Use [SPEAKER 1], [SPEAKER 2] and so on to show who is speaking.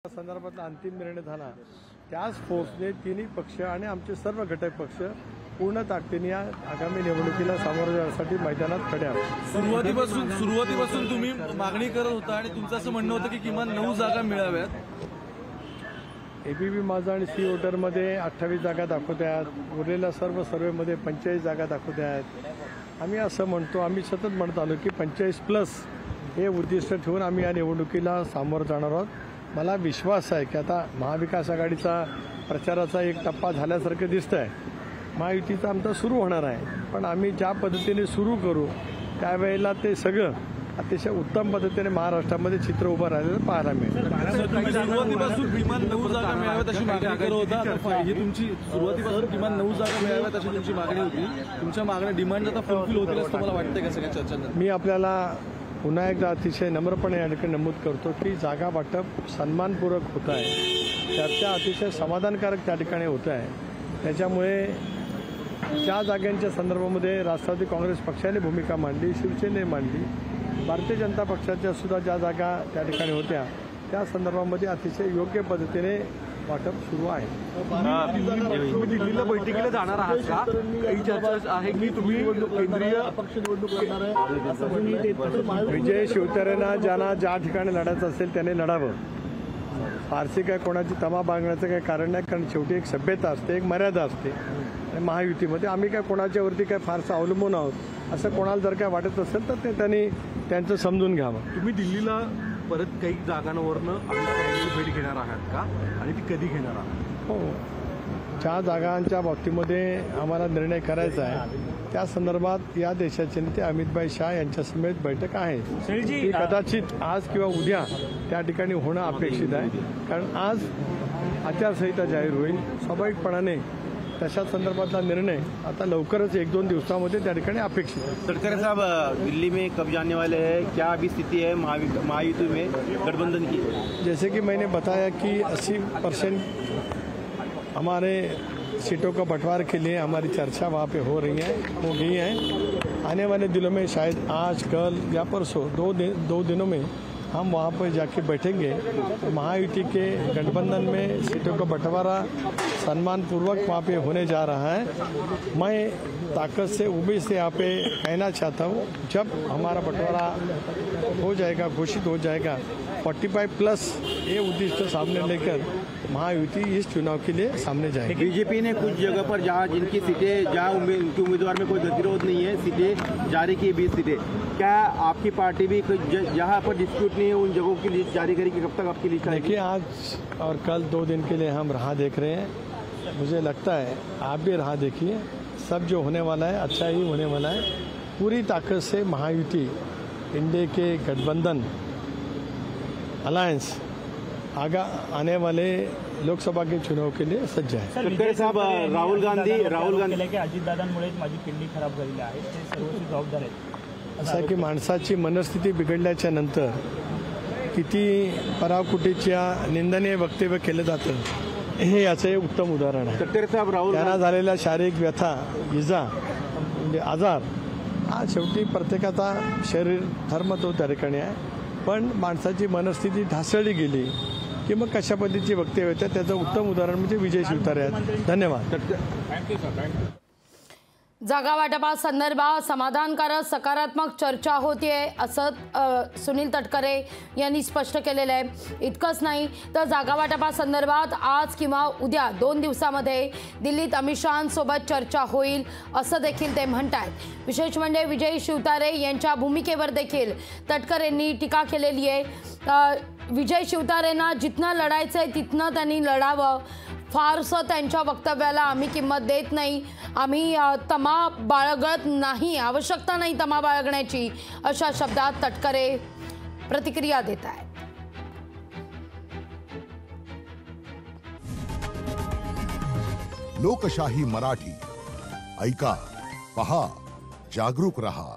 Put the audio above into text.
[SPEAKER 1] संदर्भातला अंतिम निर्णय झाला त्याच फोर्सने तिन्ही पक्ष आणि आमचे सर्व घटक पक्ष पूर्ण ताकदीने आगामी निवडणुकीला सामोरे जाण्यासाठी मैदानात खडे आहोत।
[SPEAKER 2] सुरुवातीपासून तुम्ही मागणी करत होता आणि तुमचं असं म्हणणं होतं की किमान 9 जागा मिळाव्यात।
[SPEAKER 1] एबीपी माझा आणि सी वोटरमध्ये 28 जागा दाखवत आहेत, उरलेल्या सर्व सर्वेमध्ये 45 जागा दाखवत आहेत। आम्ही असं म्हणतो, आम्ही सतत म्हणत आलो की 45+ हे उद्दिष्ट ठेवून आम्ही या निवडणुकीला सामोरं जाणार आहोत। मला विश्वास आहे की आता महाविकास आघाडीचा प्रचाराचा एक टप्पा झाल्यासारखं दिसतं आहे, महायुतीचा आमचा सुरू होणार आहे, पण आम्ही ज्या पद्धतीने सुरू करू त्यावेळेला ते सगळं अतिशय उत्तम पद्धतीने महाराष्ट्रामध्ये चित्र उभं राहिलेलं पाहायला मिळेल।
[SPEAKER 2] सुरुवातीपासून किमान 9 जागा मिळाव्यात अशी मागणी करत होता, ही तुमची सुरुवातीपासून किमान 9 जागा मिळाव्यात अशी तुमची मागणी होती। तुमच्या मागण्या डिमांड आता फुलफिल होतील असं तुम्हाला वाटतंय का सगळ्या चर्चांना?
[SPEAKER 1] मी आपल्याला पुन्हा एकदा अतिशय नम्रपणे या ठिकाणी नमूद करतो की जागा वाटप सन्मानपूर्वक होत आहे, चर्चा अतिशय समाधानकारक त्या ठिकाणी होत आहे। त्याच्यामुळे ज्या जागांच्या संदर्भामध्ये राष्ट्रवादी काँग्रेस पक्षाने भूमिका मांडली, शिवसेनेने मांडली, भारतीय जनता पक्षाच्या सुद्धा ज्या जागा त्या ठिकाणी होत्या त्या संदर्भामध्ये अतिशय योग्य पद्धतीने वाटप सुरू आहे।
[SPEAKER 2] तुम्ही दिल्लीला बैठकीला जाणार आहात का? काही चर्चा आहे की तुम्ही केंद्रीय अपक्ष निवडणूक करणार आहे?
[SPEAKER 1] विजय शिवतारेंना ज्यांना ज्या ठिकाणी लढायचं असेल त्याने लढावं, फारसी काय कोणाची तमा बांगण्याचं काही कारण नाही, कारण शेवटी एक सभ्यता असते, एक मर्यादा असते। आणि महायुतीमध्ये आम्ही काय कोणाच्यावरती काय फारसं अवलंबून आहोत असं कोणाला जर काय वाटत असेल तर ते त्यांनी त्यांचं समजून घ्यावं।
[SPEAKER 2] तुम्ही दिल्लीला परत काही जागांवरनं भेट घेणार आहात का आणि ती कधी घेणार आहात?
[SPEAKER 1] हो, ज्या जागांच्या बाबतीमध्ये आम्हाला निर्णय करायचा आहे त्या संदर्भात या देशाचे नेते अमित शाह यांच्या समेत बैठक आहे, ती कदाचित आज किंवा उद्या त्या ठिकाणी होणं अपेक्षित आहे, कारण आज आचारसंहिता जाहीर होईल। स्वाभाविकपणाने तशा संदर्भातला निर्णय आता लवकरच 1-2 दिवसामध्ये त्या ठिकाणी अपेक्षित है।
[SPEAKER 3] तटकरे साहब, दिल्ली में कब जाने वाले हैं, क्या अभी स्थिति है महायुति में गठबंधन की?
[SPEAKER 1] जैसे कि मैंने बताया कि 80% हमारे सीटों का बंटवारे के लिए हमारी चर्चा वहाँ पे हो गई है। आने वाले दिनों में शायद आज कल या परसों 2 दिनों में हम वहाँ पर जाके बैठेंगे। महायुति के गठबंधन में सीटों का बंटवारा सम्मानपूर्वक वहाँ पे होने जा रहा है। मैं ताकत से उम्मीद से यहाँ पे कहना चाहता हूँ, जब हमारा बंटवारा हो जाएगा, घोषित हो जाएगा, 45+ ये उद्दिष्ट सामने लेकर महायुति इस चुनाव के लिए सामने जाएगी।
[SPEAKER 3] बीजेपी ने कुछ जगह पर जहाँ जिनकी सीटें जहाँ उनके उम्मीदवार में कोई गतिरोध नहीं है, सीटें जारी की 20 सीटें, क्या आपकी पार्टी भी जहाँ पर डिस्प्यूट नहीं है उन जगहों की लिस्ट जारी करेगी? कब तक आपकी लिस्ट आएगी?
[SPEAKER 1] देखिए, आज और कल 2 दिन के लिए हम राह देख रहे हैं। मुझे लगता है आप भी राह देखिए, सब जो होने वाला है अच्छा ही होने वाला है। पूरी ताकत से महायुति इंडिया के गठबंधन अलायंस आने वाले लोकसभा के चुनाव के लिए सज्ज है।
[SPEAKER 3] तटकरे साहब, राहुल गांधी
[SPEAKER 4] अजितदादांमुळेच माझी किडनी खराब झालेली आहे, ते सर्वस्वी जबाबदार आहेत।
[SPEAKER 1] असं की माणसाची मनस्थिती बिघडल्याच्या नंतर किती पराकुटीच्या निंदनीय वक्तव्य केलं जातं हे याचं एक उत्तम उदाहरण आहे।
[SPEAKER 3] तटकरे साहब,
[SPEAKER 1] त्यांना झालेल्या शारीरिक व्यथा, इजा म्हणजे आजार हा शेवटी प्रत्येकाचा शरीर धर्म तो त्या ठिकाणी आहे, पण माणसाची मनस्थिती ढासळली गेली की मग कशा पद्धतीची वक्तव्य होते त्याचं उत्तम उदाहरण म्हणजे विजय शिवतारे आहेत। धन्यवाद।
[SPEAKER 5] जागा वाटपासंदर्भात समाधानकारक सकारात्मक चर्चा होतीये असं सुनील तटकरे यांनी स्पष्ट केलेलं आहे। इतकंच नाही तर जागा वाटपासंदर्भात आज किंवा उद्या 2 दिवसामध्ये दिल्लीत अमित शहांसोबत चर्चा होईल असं देखील ते म्हणतात। विशेष म्हणजे विजय शिवतारे यांच्या भूमिकेवर देखील तटकरेंनी टीका केलेली आहे। विजय शिवतारेंना जिथनं लढायचंय तिथनं त्यांनी लढावं, फारसं त्यांच्या वक्तव्याला आम्ही किंमत देत नाही, आम्ही तमा बाळगत नाही, आवश्यकता नाही तमा बाळगण्याची, अशा शब्दात तटकरे प्रतिक्रिया देत आहेत।
[SPEAKER 6] लोकशाही मराठी ऐका, पहा, जागरूक रहा।